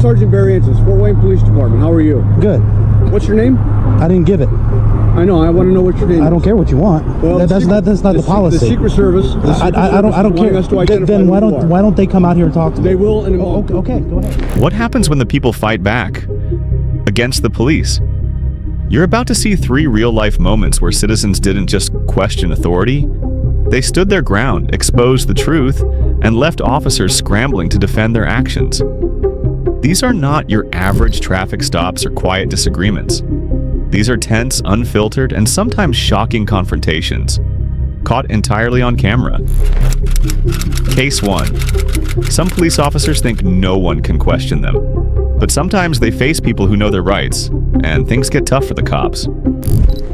Sergeant Barrientos, Fort Wayne Police Department. How are you? Good. What's your name? I didn't give it. I know. I want to know what your name is. I don't care what you want. Well, that's not the policy. The Secret Service. I don't care. Then why don't they come out here and talk to me? They will in a moment. Okay, go ahead. What happens when the people fight back against the police? You're about to see 3 real-life moments where citizens didn't just question authority. They stood their ground, exposed the truth, and left officers scrambling to defend their actions. These are not your average traffic stops or quiet disagreements. These are tense, unfiltered, and sometimes shocking confrontations, caught entirely on camera. Case 1. Some police officers think no one can question them, but sometimes they face people who know their rights, and things get tough for the cops.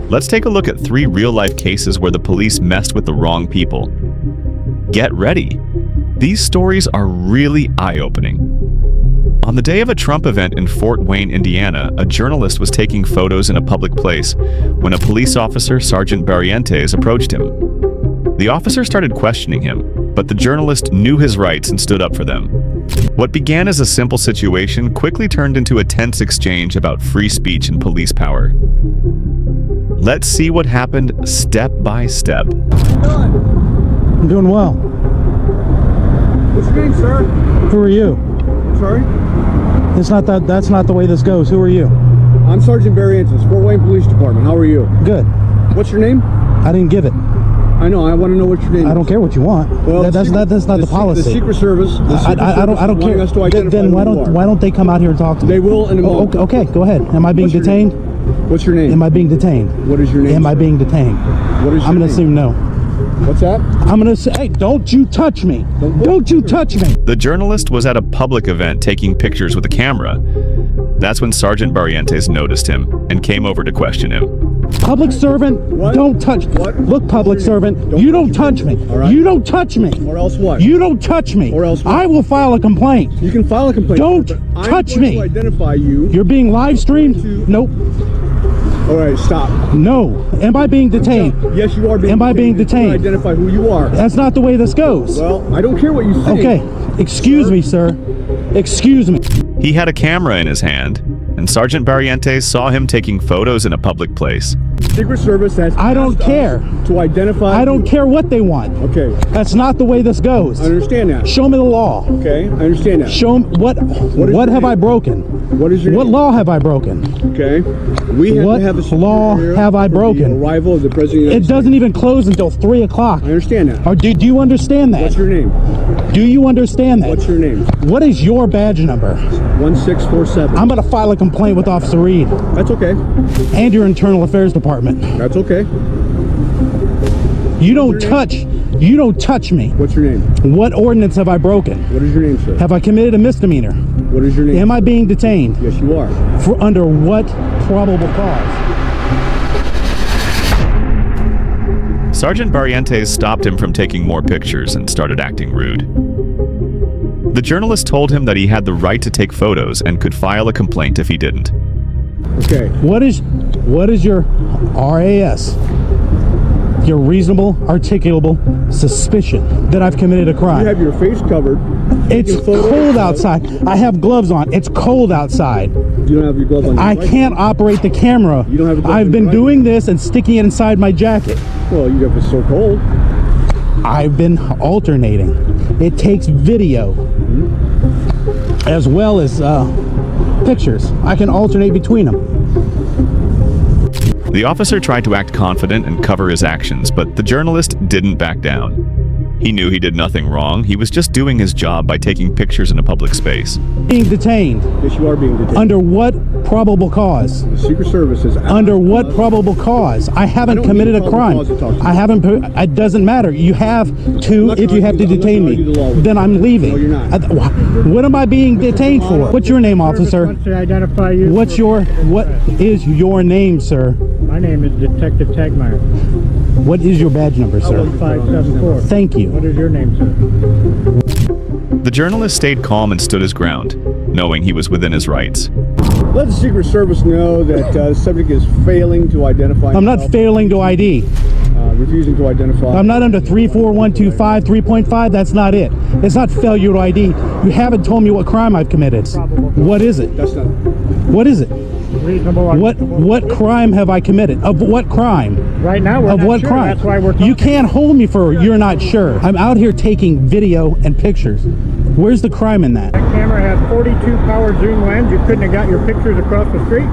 Let's take a look at 3 real-life cases where the police messed with the wrong people. Get ready. These stories are really eye-opening. On the day of a Trump event in Fort Wayne, Indiana, a journalist was taking photos in a public place when a police officer, Sergeant Barrientos, approached him. The officer started questioning him, but the journalist knew his rights and stood up for them. What began as a simple situation quickly turned into a tense exchange about free speech and police power. Let's see what happened step by step. I'm doing well. What's your name, sir? Who are you? Sorry? That's not the way this goes. Who are you? I'm Sergeant Barrientos, Fort Wayne Police Department. How are you? Good. What's your name? I didn't give it. I know. I want to know what your name is. I don't care what you want. Well, that's not the policy. The Secret Service. I don't care. Us to identify then why who you are. don't they come out here and talk to me? They will in a moment. Okay, go ahead. Am I being detained? What's your name? Am I being detained? What is your name? Am I sir? being detained? What is your I'm gonna name? assume no. What's that? I'm gonna say, hey, don't you touch me. Don't you touch me. The journalist was at a public event taking pictures with a camera. That's when Sergeant Barrientos noticed him and came over to question him. Public servant, What? don't touch me. What? Look, public servant, Don't you don't touch me. All right. You don't touch me. Or else what? You don't touch me. Or else what? I will file a complaint. You can file a complaint. Don't but I'm touch going me. to identify you. You're being live streamed? Nope. All right, stop. No. Am I being detained? Yes, you are being Am I being You're detained? going to identify who you are. That's not the way this goes. Well, I don't care what you think. Okay. Excuse me, sir. Excuse me. He had a camera in his hand, and Sergeant Barrientos saw him taking photos in a public place. Secret Service has I don't asked us care. to identify I don't you. care what they want. Okay, That's not the way this goes. I understand that. Show me the law. Okay, I understand that. Show me what your have I name? broken? What is your What name? law have I broken? Okay. We have What to have a law security have I for broken? The arrival of the President of the It United doesn't even close until 3 o'clock. States. I understand that. Or do you understand that? What's your name? Do you understand that? What's your name? What is your badge number? 1647. I'm going to file a complaint with Officer Reed That's okay. and your Internal Affairs Department. That's okay. You don't touch me. What's your name? What ordinance have I broken? What is your name, sir? Have I committed a misdemeanor? What is your name? Am I being detained? Yes, you are. For under what probable cause? Sergeant Barrientos stopped him from taking more pictures and started acting rude. The journalist told him that he had the right to take photos and could file a complaint if he didn't. Okay. What is your RAS? Your reasonable, articulable suspicion that I've committed a crime. You have your face covered. It's taking photos cold of- outside. I have gloves on. It's cold outside. You don't have your gloves on. I right? can't operate the camera. You don't have a glove I've on been right doing this and sticking it inside my jacket. Well, you have it's so cold. I've been alternating. It takes video as well as pictures. I can alternate between them. The officer tried to act confident and cover his actions, but the journalist didn't back down. He knew he did nothing wrong. He was just doing his job by taking pictures in a public space. Being detained. Yes, you are being detained. Under what probable cause? The Secret Service is Under what probable cause? I haven't I don't committed need a probable crime. cause to talk to you. I haven't. It doesn't matter. You have to. not If you gonna have to argue the- detain I'm not gonna me, argue the law with then you. I'm leaving. No, you're not. What am I being detained for? What's your name, officer? Wants to identify you. What is your name, sir? My name is Detective Tagmeyer. What is your badge number, sir? 1574. Thank you. What is your name, sir? The journalist stayed calm and stood his ground, knowing he was within his rights. Let the Secret Service know that the subject is failing to identify I'm not himself, failing to ID. refusing to identify. I'm not under 34125, 3.5. That's not it. It's not failure to ID. You haven't told me what crime I've committed. What is it? That's not. What is it? Reasonable. What crime have I committed? Of what crime? Right now, we're Of not what sure. crime? That's why we're You talking. can't hold me for you're not sure. I'm out here taking video and pictures. Where's the crime in that? That camera has 42 power zoom lens. You couldn't have got your pictures across the street.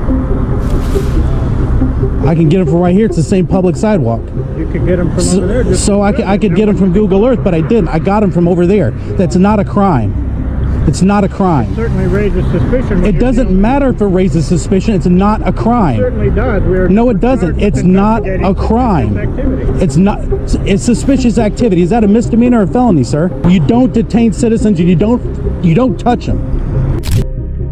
I can get them from right here. It's the same public sidewalk. You could get them from over there. Just So I could get them from Google Earth, but I didn't. I got them from over there. That's not a crime. It's not a crime. certainly raises suspicion. when It you're doesn't dealing- matter if it raises suspicion. It's not a It crime. certainly does. No, it doesn't. It's not a crime. It's not. It's suspicious activity. Is that a misdemeanor or a felony, sir? You don't detain citizens. And you don't touch them.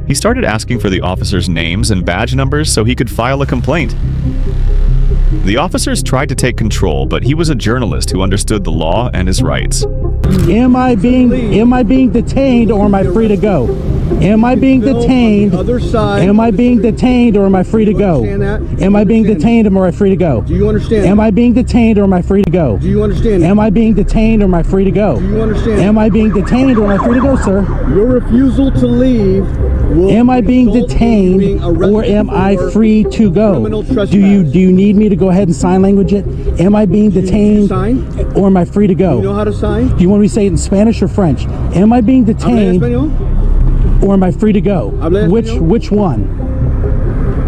He started asking for the officers' names and badge numbers so he could file a complaint. The officers tried to take control, but he was a journalist who understood the law and his rights. Am I being detained or am I free to go? Am I being detained? Other side. Am I being detained or am I free to go? understand that? Am I being Understand detained or am I free to go? Do you understand? Am I being detained or am I free to go? Do you understand? Am I being detained or am I free to go? Do you understand? Am I being detained or am I free to go, sir? Your refusal to leave will Am I being result in you detained being or arrested am I for free to go? criminal trespass. Do you need me to go ahead and sign language it? Am I being detained sign? or am I free to go? You know how to sign? Do you want me to say it in Spanish or French? Am I being ¿Habla detained español? or am I free to go? ¿Habla español? Which one?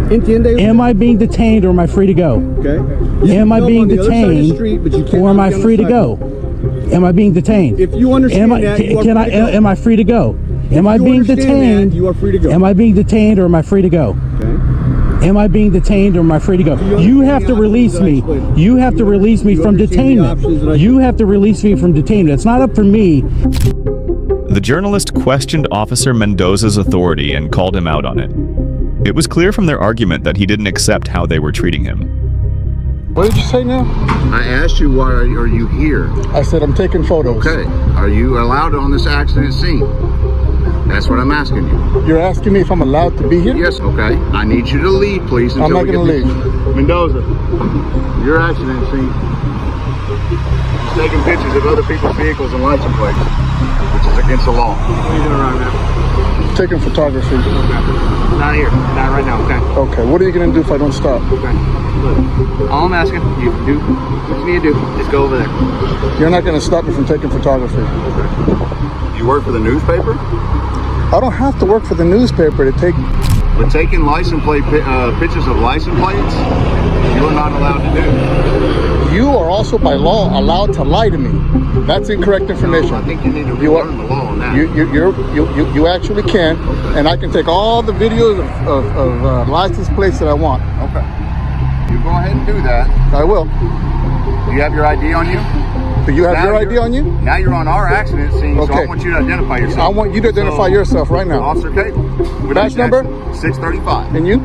Entiende? Am I being detained or am I free to go? Okay. Am I No, being on the other side of the detained street, but you or cannot am I be on the free to sidewalk. go? Am I being detained? If you understand that, you are can free to go. am I free to go? Am I you being understand detained? that, you are free to go. Am I being detained or am I free to go? Okay. Am I being detained or am I free to go? You have to release me. You have to release me from detainment. You have to release me from detainment. It's not up for me. The journalist questioned Officer Mendoza's authority and called him out on it. It was clear from their argument that he didn't accept how they were treating him. What did you say now? I asked you, why are you here? I said I'm taking photos. Okay. Are you allowed on this accident scene? That's what I'm asking you. You're asking me if I'm allowed to be here? Yes, okay. I need you to leave, please. I'm not going to leave. Mendoza, your accident scene. He's taking pictures of other people's vehicles and license plates, which is against the law. What are you doing right now? Taking photography. Okay. Not here. Not right now, okay? Okay, what are you going to do if I don't stop? Okay. Look, all I'm asking you to do, what you need to do, is go over there. You're not going to stop me from taking photography. You work for the newspaper? I don't have to work for the newspaper to take... But taking license plate pictures of license plates, you are not allowed to do. You are also by law allowed to lie to me. That's incorrect information. No, I think you need to You are- relearn the law on that. You actually can, and I can take all the videos of license plates that I want. Okay. You go ahead and do that. I will. Do you have your ID on you? Do you have Now your you're- ID on you? Now you're on our accident scene, so I Okay. want you to identify yourself. I want you to identify yourself right now. Officer Cable. Badge number? 635. And you?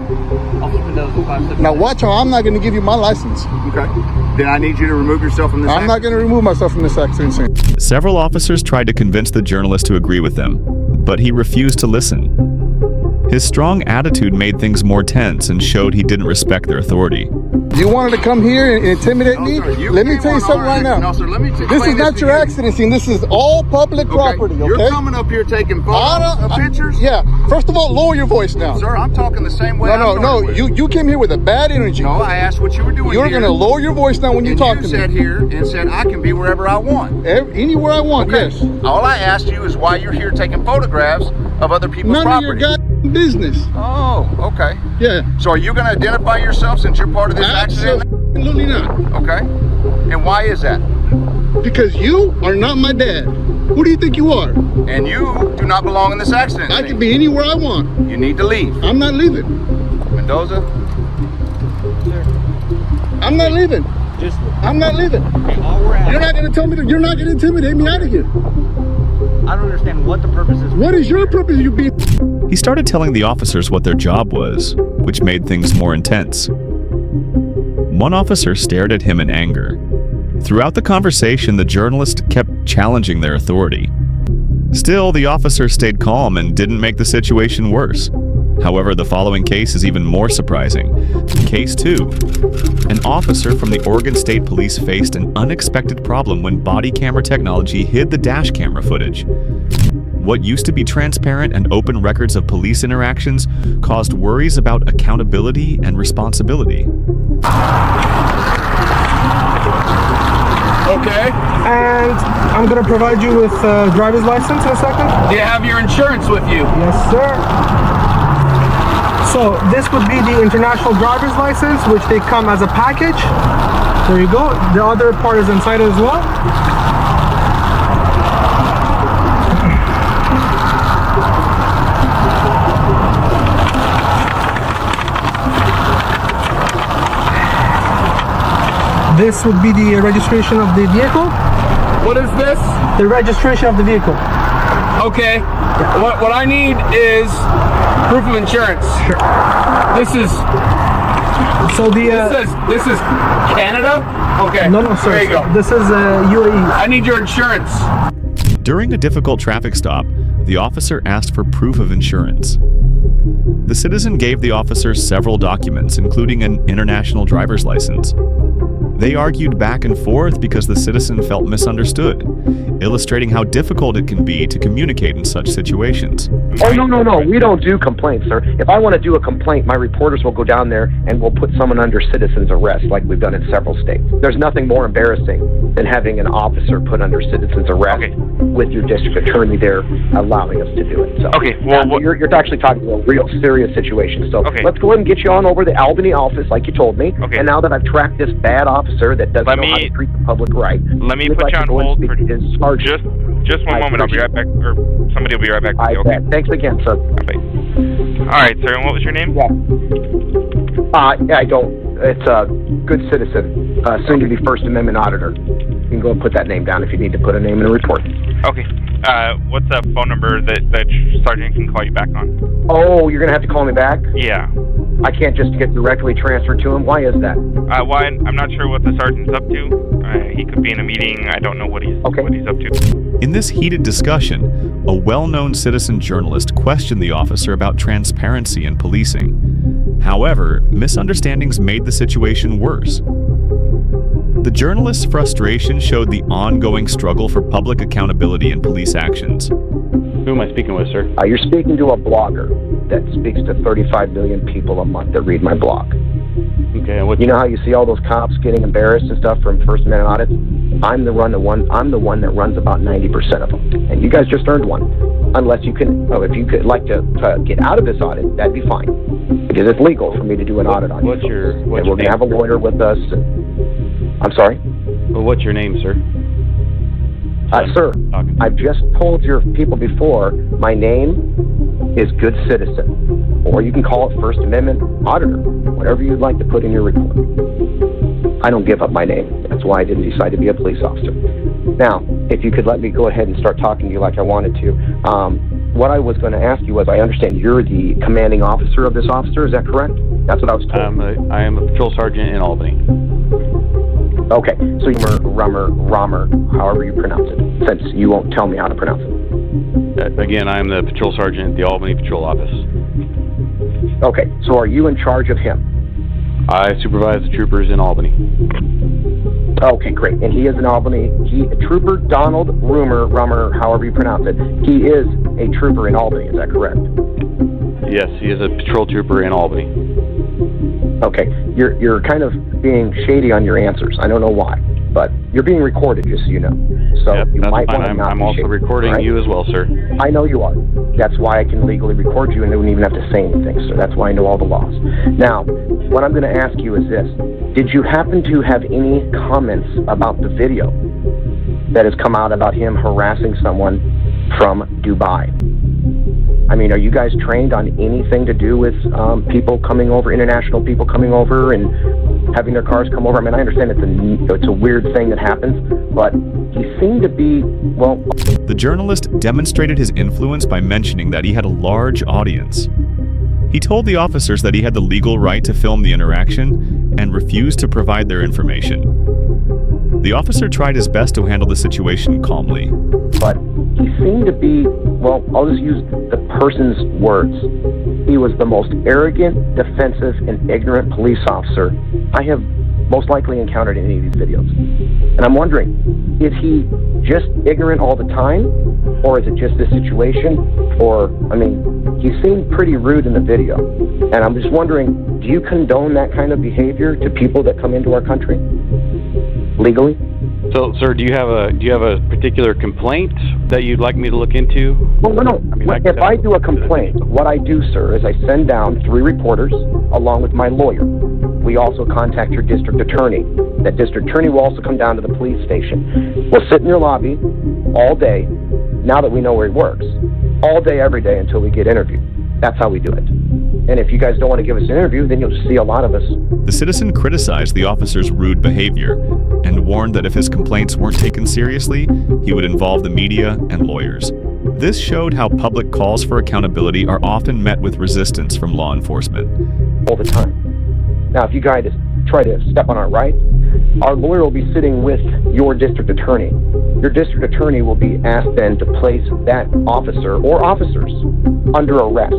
Officer Mendoza, 575. Now watch how I'm not going to give you my license. Okay. Then I need you to remove yourself from this I'm not going to remove myself from this accident scene. Several officers tried to convince the journalist to agree with them, but he refused to listen. His strong attitude made things more tense and showed he didn't respect their authority. You wanted to come here and intimidate me? No, sir, Let me came tell you on something our right now. No, sir, let me This explain is not to your you. accident scene. This is all public property, okay? You're coming up here taking photos of pictures? Yeah. First of all, lower your voice now. Sir, I'm talking the same way. No. You came here with a bad energy. No, I asked what you were doing You're here. going to lower your voice now when you And talk you to sat me. here and said I can be wherever I want. Anywhere I want, Okay. yes. All I asked you is why you're here taking photographs of other people's None property. of your goddamn business. Oh, okay. Yeah. So are you going to identify yourself since you're part of this accident? Absolutely not. Okay. And why is that? Because you are not my dad. Who do you think you are? And you do not belong in this accident. I scene. can be anywhere I want. You need to leave. I'm not leaving. Mendoza, I'm not leaving. I'm not leaving. All we're You're not going to tell me that you're not going to intimidate me out of here. I don't understand what the purpose is. What is your purpose of you being... He started telling the officers what their job was, which made things more intense. One officer stared at him in anger. Throughout the conversation, the journalist kept challenging their authority. Still, the officer stayed calm and didn't make the situation worse. However, the following case is even more surprising. Case 2. An officer from the Oregon State Police faced an unexpected problem when body camera technology hid the dash camera footage. What used to be transparent and open records of police interactions caused worries about accountability and responsibility. Okay. And I'm gonna provide you with a driver's license in a second. Do you have your insurance with you? Yes, sir. So this would be the international driver's license, which they come as a package. There you go. The other part is inside as well. This would be the registration of the vehicle. What is this? The registration of the vehicle. Okay. What I need is proof of insurance. This is So the this is Canada? Okay. no, sir. There you go. This is UAE. I need your insurance. During a difficult traffic stop, the officer asked for proof of insurance. The citizen gave the officer several documents, including an international driver's license. They argued back and forth because the citizen felt misunderstood, illustrating how difficult it can be to communicate in such situations. Oh, no. We don't do complaints, sir. If I want to do a complaint, my reporters will go down there and we'll put someone under citizen's arrest like we've done in several states. There's nothing more embarrassing than having an officer put under citizen's arrest with your district attorney there allowing us to do it. So, okay, well, you're actually talking about a real serious situation. So let's go ahead and get you on over to the Albany office like you told me. Okay. And now that I've tracked this bad officer that doesn't know how to treat the public right, let me put you on hold for just one moment. I'll be right back, or somebody will be right back with you, okay? Thanks again, sir. Bye. All right, sir, and what was your name? I don't. It's a good citizen, soon to be First Amendment auditor. You can go and put that name down if you need to put a name in a report. Okay. What's a phone number that Sergeant can call you back on? Oh, you're going to have to call me back? Yeah. I can't just get directly transferred to him. Why is that? Well, I'm not sure what the sergeant's up to. He could be in a meeting. I don't know what he's up to. In this heated discussion, a well-known citizen journalist questioned the officer about transparency in policing. However, misunderstandings made the situation worse. The journalist's frustration showed the ongoing struggle for public accountability in police actions. Who am I speaking with, sir? You're speaking to a blogger that speaks to 35 million people a month that read my blog. Okay, and you know how you see all those cops getting embarrassed and stuff from First Amendment audits? I'm the one that runs about 90% of them, and you guys just earned one. Unless you can, if you could like to get out of this audit, that'd be fine, because it's legal for me to do an audit on you. What's your and we're going to have a lawyer with us. I'm sorry? Well, what's your name, sir? Sir, I've just told your people before, my name is Good Citizen, or you can call it First Amendment Auditor, whatever you'd like to put in your report. I don't give up my name. That's why I didn't decide to be a police officer. Now, if you could let me go ahead and start talking to you like I wanted to, what I was going to ask you was, I understand you're the commanding officer of this officer, is that correct? That's what I was told. I am a patrol sergeant in Albany. Okay, so Romer, however you pronounce it, since you won't tell me how to pronounce it. Again, I am the patrol sergeant at the Albany Patrol Office. Okay, so are you in charge of him? I supervise the troopers in Albany. Okay, great. And he is in Albany. Trooper Donald Rummer, however you pronounce it, he is a trooper in Albany, is that correct? Yes, he is a patrol trooper in Albany. Okay, you're kind of being shady on your answers. I don't know why, but you're being recorded, just so you know. So you might want to not I'm be also shady, recording right? you as well, sir. I know you are. That's why I can legally record you and don't even have to say anything, sir. That's why I know all the laws. Now, what I'm going to ask you is this. Did you happen to have any comments about the video that has come out about him harassing someone from Dubai? I mean, are you guys trained on anything to do with people coming over, international people coming over and having their cars come over? I mean, I understand it's a weird thing that happens, but he seemed to be, well... The journalist demonstrated his influence by mentioning that he had a large audience. He told the officers that he had the legal right to film the interaction and refused to provide their information. The officer tried his best to handle the situation calmly. But he seemed to be, well, I'll just use the person's words. He was the most arrogant, defensive, and ignorant police officer I have most likely encountered in any of these videos. And I'm wondering, is he just ignorant all the time? Or is it just this situation? Or, I mean, he seemed pretty rude in the video. And I'm just wondering, do you condone that kind of behavior to people that come into our country? Legally? So, sir, do you have a particular complaint that you'd like me to look into? Well, no. I mean, if I do a complaint, what I do, sir, is I send down 3 reporters along with my lawyer. We also contact your district attorney. That district attorney will also come down to the police station. We'll sit in your lobby all day, now that we know where he works, all day, every day until we get interviewed. That's how we do it. And if you guys don't want to give us an interview, then you'll see a lot of us. The citizen criticized the officer's rude behavior and warned that if his complaints weren't taken seriously, he would involve the media and lawyers. This showed how public calls for accountability are often met with resistance from law enforcement. All the time. Now, if you guys try to step on our rights, our lawyer will be sitting with your district attorney. Your district attorney will be asked then to place that officer or officers under arrest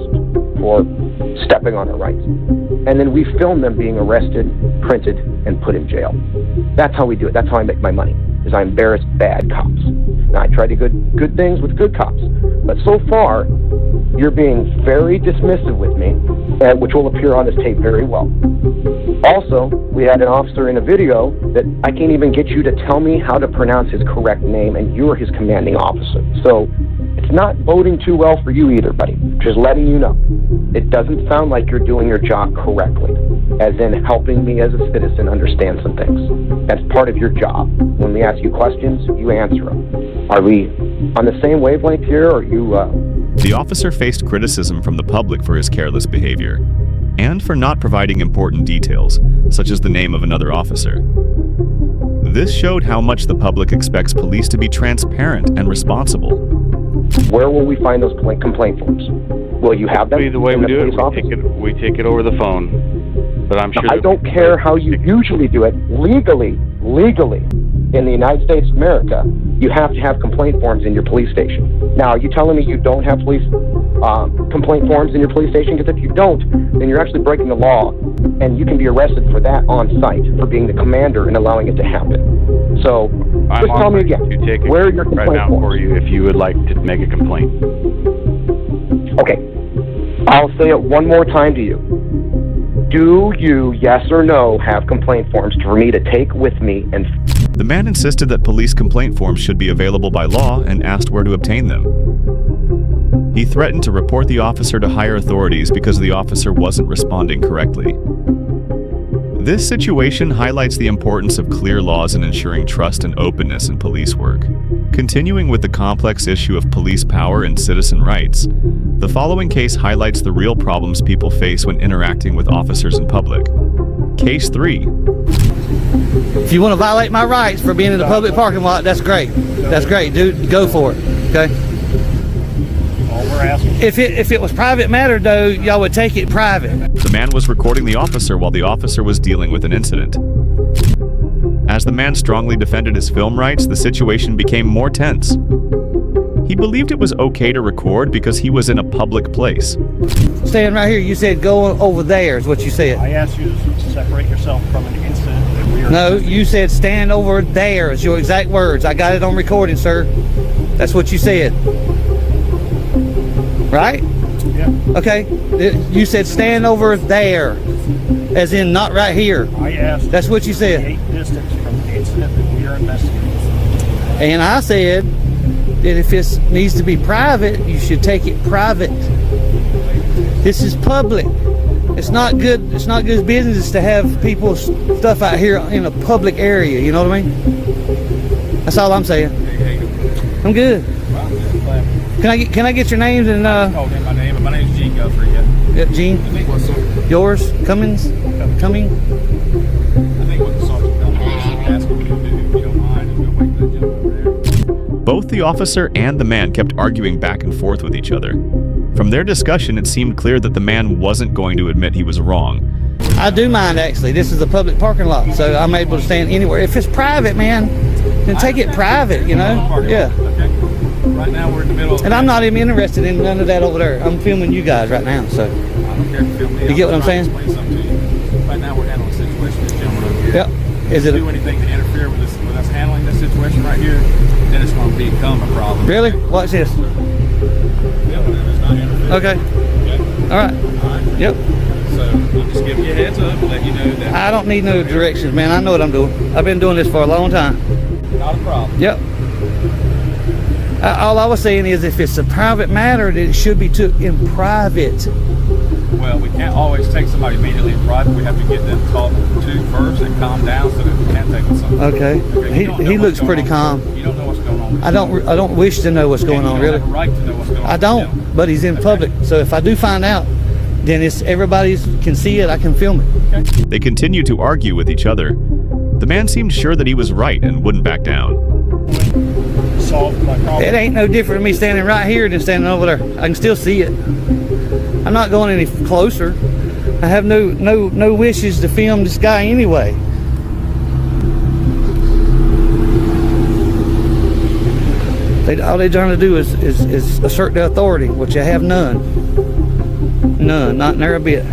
for stepping on our rights. And then we film them being arrested, printed, and put in jail. That's how we do it. That's how I make my money, is I embarrass bad cops. Now, I try to do good things with good cops. But so far, you're being very dismissive with me, which will appear on this tape very well. Also, we had an officer in a video that I can't even get you to tell me how to pronounce his correct name, and you're his commanding officer. So it's not boding too well for you either, buddy. Just letting you know. It doesn't sound like you're doing your job correctly, as in helping me as a citizen understand some things. That's part of your job. When we ask you questions, you answer them. Are we on the same wavelength here, or are you... The officer faced criticism from the public for his careless behavior, and for not providing important details, such as the name of another officer. This showed how much the public expects police to be transparent and responsible. Where will we find those complaint forms? Will you have them? The way we do it, we take it over the phone. But I'm sure. I don't care how you usually do it. Legally, in the United States of America, you have to have complaint forms in your police station. Now, are you telling me you don't have police complaint forms in your police station? Because if you don't, then you're actually breaking the law, and you can be arrested for that on site, for being the commander and allowing it to happen. So, just tell me again, where are your complaint right now forms? for you if you would like to make a complaint. Okay, I'll say it one more time to you. Do you, yes or no, have complaint forms for me to take with me and... The man insisted that police complaint forms should be available by law and asked where to obtain them. He threatened to report the officer to higher authorities because the officer wasn't responding correctly. This situation highlights the importance of clear laws in ensuring trust and openness in police work. Continuing with the complex issue of police power and citizen rights, the following case highlights the real problems people face when interacting with officers in public. Case 3. If you want to violate my rights for being in the public parking lot, that's great. That's great, dude. Go for it. Okay. All we're asking. If it was private matter, though, y'all would take it private. The man was recording the officer while the officer was dealing with an incident. As the man strongly defended his film rights, the situation became more tense. He believed it was okay to record because he was in a public place. Stand right here. You said go over there is what you said. I asked you to separate yourself from an incident that we are... No, you said stand over there is your exact words. I got it on recording, sir. That's what you said. Right? Yeah. Okay. You said stand over there, as in not right here. I asked... That's what you said. 8 distance from the incident that we are investigating. And I said that if this needs to be private, you should take it private. This is public. It's not good. It's not good business to have people's stuff out here in a public area. You know what I mean? That's all I'm saying. I'm good. Can I get your names and my name's Gene Guthrie. Yeah, Gene. Yours, Cummings. Cumming. I think what the sergeant asking you to do, if you don't mind, is we'll wait for that gentleman over there. Both the officer and the man kept arguing back and forth with each other. From their discussion, it seemed clear that the man wasn't going to admit he was wrong. I do mind, actually. This is a public parking lot, so I'm able to stand anywhere. If it's private, man, then take it private, you know? Yeah. Okay. Right now we're in the middle of... And I'm not even interested in none of that over there. I'm filming you guys right now, so. I don't care if you film me. You get what I'm saying? Explain something to you. Right now we're handling a situation with this gentleman over here. Yep. If you do anything to interfere with us handling this situation right here, then it's going to become a problem. Really? Watch this. Yeah, whatever. It's not interfering. Okay. All right. Yep. So I'm just giving you a heads up, let you know that. I don't need no directions, man. I know what I'm doing. I've been doing this for a long time. Not a problem. Yep. All I was saying is, if it's a private matter, then it should be took in private. Well, we can't always take somebody immediately in private. We have to get them talked to first and calm down so that we can take them somewhere. Okay. He looks pretty calm. You don't know what's going on. I don't wish to know what's going on, really. You don't have a right to know what's going on. I don't, but he's in public. So if I do find out, then everybody can see it. I can film it. Okay. They continued to argue with each other. The man seemed sure that he was right and wouldn't back down. Solve my problem. It ain't no different than me standing right here than standing over there. I can still see it. I'm not going any closer. I have no wishes to film this guy anyway. All they're trying to do is assert their authority, which I have none. None, not near a bit.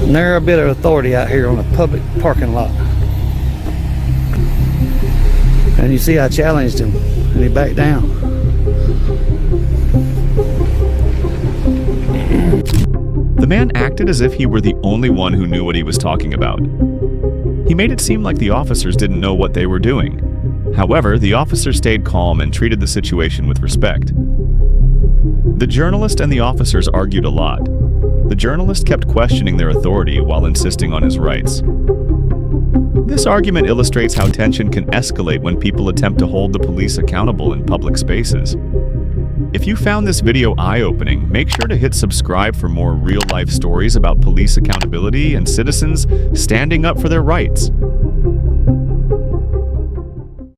Near a bit of authority out here on a public parking lot. And you see I challenged him and he backed down. The man acted as if he were the only one who knew what he was talking about. He made it seem like the officers didn't know what they were doing. However, the officer stayed calm and treated the situation with respect. The journalist and the officers argued a lot. The journalist kept questioning their authority while insisting on his rights. This argument illustrates how tension can escalate when people attempt to hold the police accountable in public spaces. If you found this video eye-opening, make sure to hit subscribe for more real-life stories about police accountability and citizens standing up for their rights.